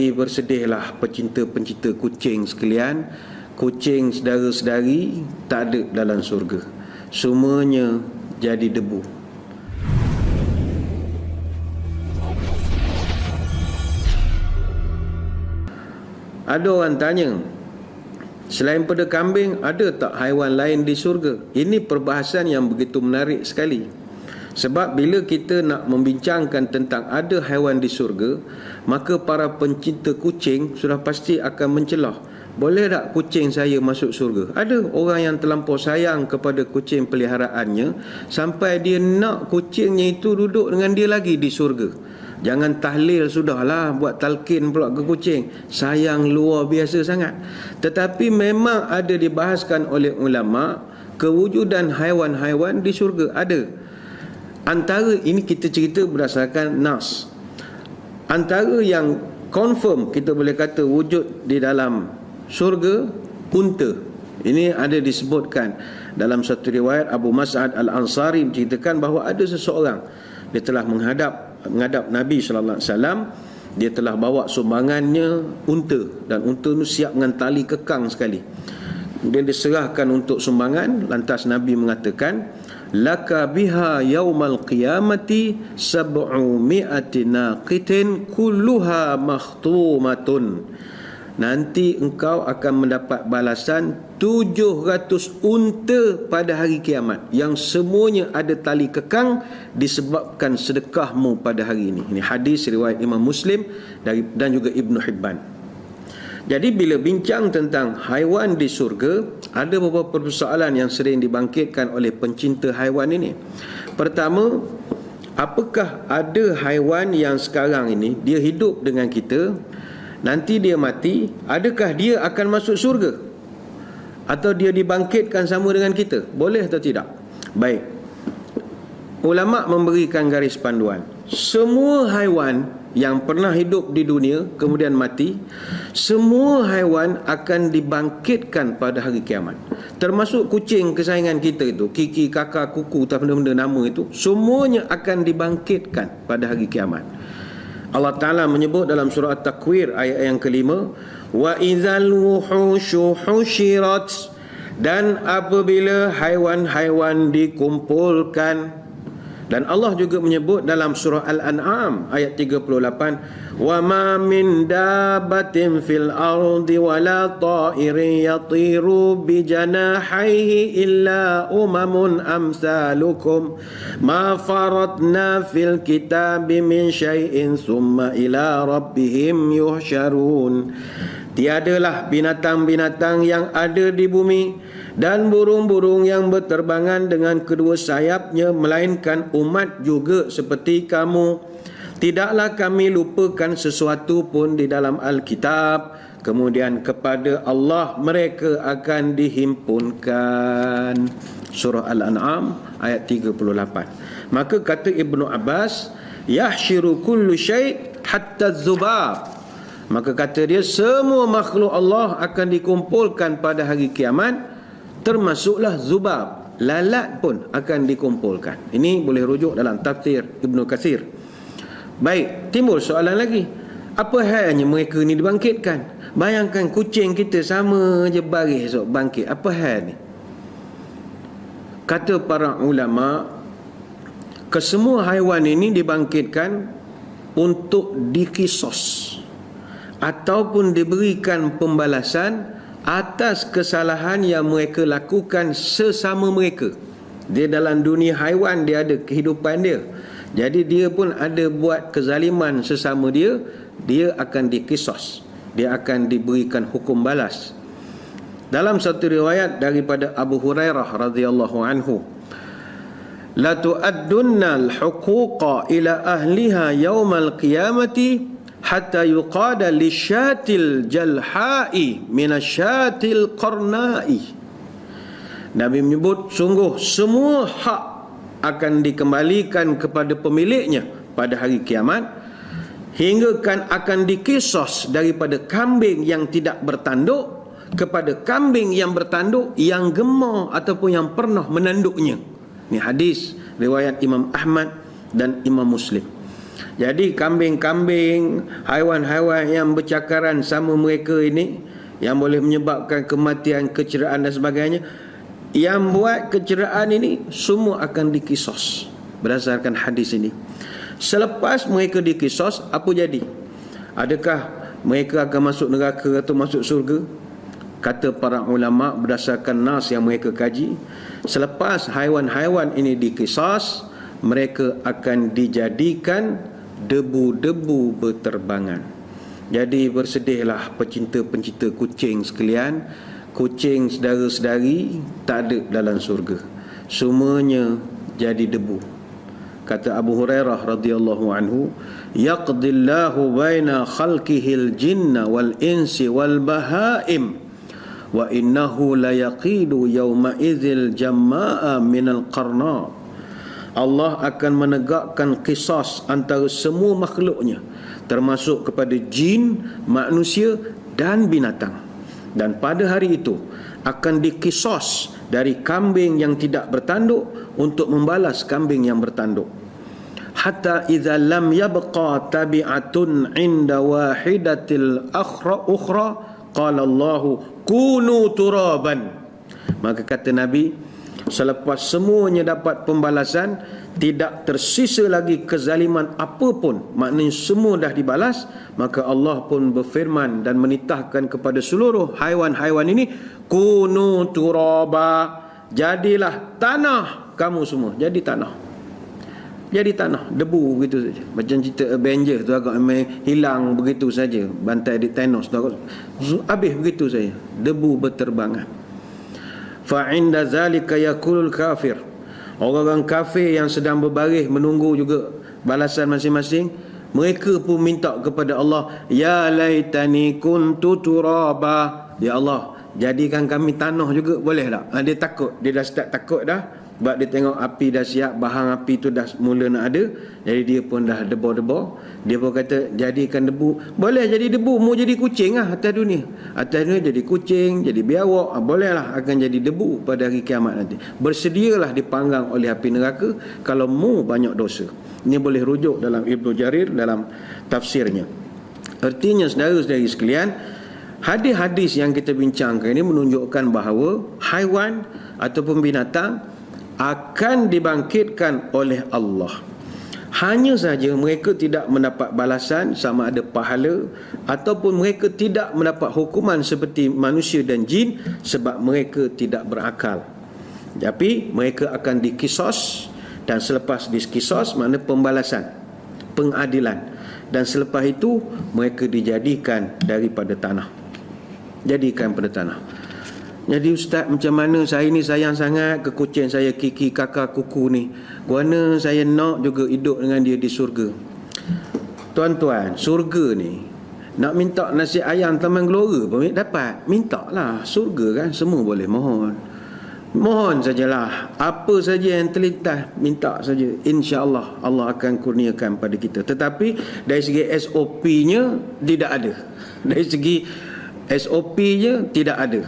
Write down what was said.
Tapi bersedihlah pecinta-pecinta kucing sekalian, kucing saudara-saudari tak ada dalam syurga. Semuanya jadi debu. Ada orang tanya, selain pada kambing, ada tak haiwan lain di syurga? Ini perbahasan yang begitu menarik sekali. Sebab bila kita nak membincangkan tentang ada haiwan di syurga, maka para pencinta kucing sudah pasti akan mencelah. Boleh tak kucing saya masuk syurga? Ada orang yang terlampau sayang kepada kucing peliharaannya sampai dia nak kucingnya itu duduk dengan dia lagi di syurga. Jangan tahlil sudahlah, buat talqin pula ke kucing. Sayang luar biasa sangat. Tetapi memang ada dibahaskan oleh ulama kewujudan haiwan-haiwan di syurga. Ada. Antara ini kita cerita berdasarkan nas. Antara yang confirm kita boleh kata wujud di dalam syurga, unta. Ini ada disebutkan dalam satu riwayat. Abu Mas'ad Al-Ansari menceritakan bahawa ada seseorang, dia telah menghadap Nabi sallallahu alaihi wasallam. Dia telah bawa sumbangannya unta, dan unta itu siap dengan tali kekang sekali. Dia diserahkan untuk sumbangan. Lantas Nabi mengatakan, laka biha yaumal qiyamati sab'umi'ati naqitin kulluha makhtumatun. Nanti engkau akan mendapat balasan 700 unta pada hari kiamat, yang semuanya ada tali kekang disebabkan sedekahmu pada hari ini. Ini hadis riwayat Imam Muslim dan juga Ibnu Hibban. Jadi bila bincang tentang haiwan di syurga, ada beberapa persoalan yang sering dibangkitkan oleh pencinta haiwan ini. Pertama, apakah ada haiwan yang sekarang ini dia hidup dengan kita, nanti dia mati, adakah dia akan masuk syurga? Atau dia dibangkitkan sama dengan kita? Boleh atau tidak? Baik. Ulama memberikan garis panduan. Semua haiwan yang pernah hidup di dunia kemudian mati, semua haiwan akan dibangkitkan pada hari kiamat. Termasuk kucing kesayangan kita itu, Kiki, Kakak, Kuku, tak benda-benda nama itu, semuanya akan dibangkitkan pada hari kiamat. Allah Ta'ala menyebut dalam surah At-Takwir ayat yang kelima, wa idzal wuhushu husyirat, dan apabila haiwan-haiwan dikumpulkan. Dan Allah juga menyebut dalam surah Al-An'am ayat 38, wa ma min dabbatin fil ardi wala ta'irin yatiru bi janahihi illa umamun amsalukum ma faratna fil kitabi min syai'in summa ila rabbihim yuhsyarun. Tiadalah binatang-binatang yang ada di bumi dan burung-burung yang berterbangan dengan kedua sayapnya, melainkan umat juga seperti kamu. Tidaklah kami lupakan sesuatu pun di dalam Alkitab. Kemudian kepada Allah mereka akan dihimpunkan. Surah Al-An'am ayat 38. Maka kata Ibnu Abbas, yahsyiru kullu syai' hatta dzubab. Maka kata dia, semua makhluk Allah akan dikumpulkan pada hari kiamat, termasuklah zubab, lalat pun akan dikumpulkan. Ini boleh rujuk dalam tafsir Ibnu Katsir. Baik, timbul soalan lagi. Apa halnya mereka ni dibangkitkan? Bayangkan kucing kita sama je baris esok bangkit. Apa hal ni? Kata para ulama, kesemua haiwan ini dibangkitkan untuk dikisos ataupun diberikan pembalasan atas kesalahan yang mereka lakukan sesama mereka. Dia dalam dunia haiwan, dia ada kehidupan dia. Jadi dia pun ada buat kezaliman sesama dia, dia akan dikisos. Dia akan diberikan hukum balas. Dalam satu riwayat daripada Abu Hurairah radhiyallahu anhu, la tu'addunnal huquqa ila ahliha yaumal qiyamati hatta yuqada lisyatil jalha'i minasyatil qarna'i. Nabi menyebut, sungguh semua hak akan dikembalikan kepada pemiliknya pada hari kiamat, hingga kan akan dikisos daripada kambing yang tidak bertanduk kepada kambing yang bertanduk, yang gemar ataupun yang pernah menanduknya. Ini hadis riwayat Imam Ahmad dan Imam Muslim. Jadi kambing-kambing, haiwan-haiwan yang bercakaran sama mereka ini, yang boleh menyebabkan kematian, kecederaan dan sebagainya, yang buat kecederaan ini semua akan dikisos berdasarkan hadis ini. Selepas mereka dikisos, apa jadi? Adakah mereka akan masuk neraka atau masuk surga? Kata para ulama berdasarkan nas yang mereka kaji, selepas haiwan-haiwan ini dikisos, mereka akan dijadikan debu-debu berterbangan. Jadi bersedihlah pecinta-pecinta kucing sekalian. Kucing saudara-saudari tak ada dalam surga, semuanya jadi debu. Kata Abu Hurairah radhiyallahu anhu, yaqdillahu baina khalqihil jinna wal insi wal bahaim wa innahu la yaqidu yawma idzil jamma'a minal qarna. Allah akan menegakkan qisas antara semua makhluknya, termasuk kepada jin, manusia dan binatang. Dan pada hari itu akan dikisos dari kambing yang tidak bertanduk untuk membalas kambing yang bertanduk. Hatta idza lam yabqa tabi'atun 'inda wahidatil ukhra qala Allahu kunu turaban. Maka kata Nabi, selepas semuanya dapat pembalasan, tidak tersisa lagi kezaliman apapun, maknanya semua dah dibalas, maka Allah pun berfirman dan menitahkan kepada seluruh haiwan-haiwan ini, kunu turaba, jadilah tanah kamu semua. Jadi tanah, jadi tanah, debu begitu saja. Macam cerita Avengers tu agak hilang begitu saja, bantai di Thanos tu habis begitu saja, debu berterbangan. Fa'inda zalika yakulul kafir, orang-orang kafir yang sedang berbaris menunggu juga balasan masing-masing, mereka pun minta kepada Allah, ya laitani kuntu turaba, ya Allah jadikan kami tanah juga boleh tak? Dia takut, dia dah start takut dah, sebab dia tengok api dah siap, bahang api tu dah mula nak ada, jadi dia pun dah debar-debar. Dia pun kata, jadikan debu, boleh jadi debu, mau jadi kucing lah atas dunia. Atas dunia jadi kucing, jadi biawak, bolehlah akan jadi debu pada hari kiamat nanti. Bersedialah dipanggang oleh api neraka kalau mu banyak dosa. Ini boleh rujuk dalam Ibnu Jarir dalam tafsirnya. Artinya saudara-saudari sekalian, hadis-hadis yang kita bincangkan ini menunjukkan bahawa haiwan ataupun binatang akan dibangkitkan oleh Allah. Hanya saja mereka tidak mendapat balasan sama ada pahala, ataupun mereka tidak mendapat hukuman seperti manusia dan jin sebab mereka tidak berakal. Tapi mereka akan dikisos, dan selepas dikisos makna pembalasan, pengadilan, dan selepas itu mereka dijadikan daripada tanah. Jadikan pada tanah. Jadi ustaz, macam mana saya ni sayang sangat ke kucing saya, Kiki, kakak, kuku ni, kerana saya nak juga hidup dengan dia di surga. Tuan-tuan, surga ni nak minta nasi ayam Taman Gelora pun dapat. Minta lah, surga kan semua boleh mohon. Mohon sajalah, apa saja yang terlintas minta saja, insya-Allah Allah akan kurniakan pada kita. Tetapi dari segi SOP-nya tidak ada. Dari segi SOP-nya tidak ada.